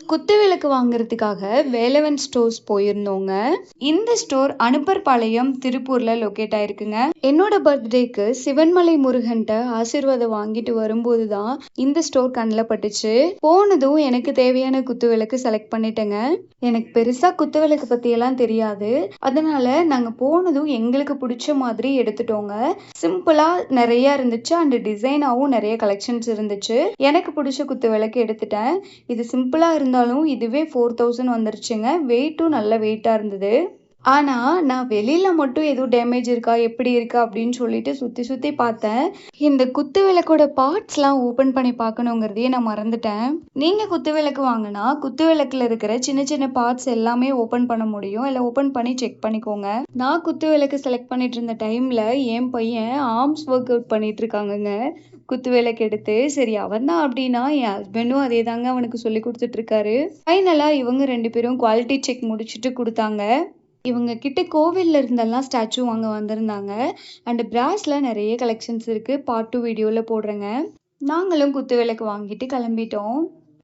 குத்துவிளக்கு வாங்குறதுக்காக வேலவன் ஸ்டோர்ஸ் போயிருந்தோங்க. இந்த ஸ்டோர் அனுப்பர்பாளையம் திருப்பூர்ல லொக்கேட் ஆயிருக்குங்க. என்னோட பர்த்டேக்கு சிவன்மலை முருகன்ட்ட ஆசீர்வாதம் வாங்கிட்டு வரும்போது தான் இந்த ஸ்டோர் கண்ணில் பட்டுச்சு. போனதும் எனக்கு தேவையான குத்துவிளக்கு செலக்ட் பண்ணிட்டேங்க. எனக்கு பெருசா குத்துவிளக்கு பத்தியெல்லாம் தெரியாது. அதனால நாங்க போனதும் எங்களுக்கு பிடிச்ச மாதிரி எடுத்துட்டோங்க. சிம்பிளா நிறைய இருந்துச்சு அண்ட் டிசைனாவும் நிறைய கலெக்ஷன்ஸ் இருந்துச்சு. எனக்கு பிடிச்ச குத்துவிளக்கு எடுத்துட்டேன். இது சிம்பிளா இருந்தாலும் இதுவே 4000 வந்துருச்சுங்க. வெயிட்டும் நல்ல வெயிட்டா இருந்தது. ஆனா நான் வெளியில மட்டும் எதுவும் டேமேஜ் இருக்கா எப்படி இருக்கா அப்படின்னு சொல்லிட்டு சுத்தி சுத்தி பார்த்தேன். இந்த குத்து விளக்கோட பார்ட்ஸ்லாம் ஓபன் பண்ணி பார்க்கணுங்கிறதையே நான் மறந்துட்டேன். நீங்க குத்து விளக்கு வாங்கினா குத்து விளக்குல இருக்கிற சின்ன சின்ன பார்ட்ஸ் எல்லாமே ஓபன் பண்ண முடியும். இல்லை ஓபன் பண்ணி செக் பண்ணிக்கோங்க. நான் குத்து விளக்கு செலக்ட் பண்ணிட்டு இருந்த டைம்ல என் பையன் ஆர்ம்ஸ் ஒர்க் அவுட் பண்ணிட்டு இருக்காங்கங்க. குத்து விளக்கு எடுத்து சரி அவன் தான் அப்படின்னா என் ஹஸ்பண்டும் அதே தாங்க அவனுக்கு சொல்லி கொடுத்துட்டு இருக்காரு. ஃபைனலா இவங்க 2 பேரும் குவாலிட்டி செக் முடிச்சுட்டு கொடுத்தாங்க. இவங்க கிட்ட கோவில்ல இருந்தெல்லாம் ஸ்டாச்சு வாங்க வந்திருந்தாங்க. அண்ட் பிராஸ்ல நிறைய கலெக்ஷன்ஸ் இருக்கு. பார்ட் 2 வீடியோல போடுறேங்க. நாங்களும் குத்து விளக்கு வாங்கிட்டு கிளம்பிட்டோம்.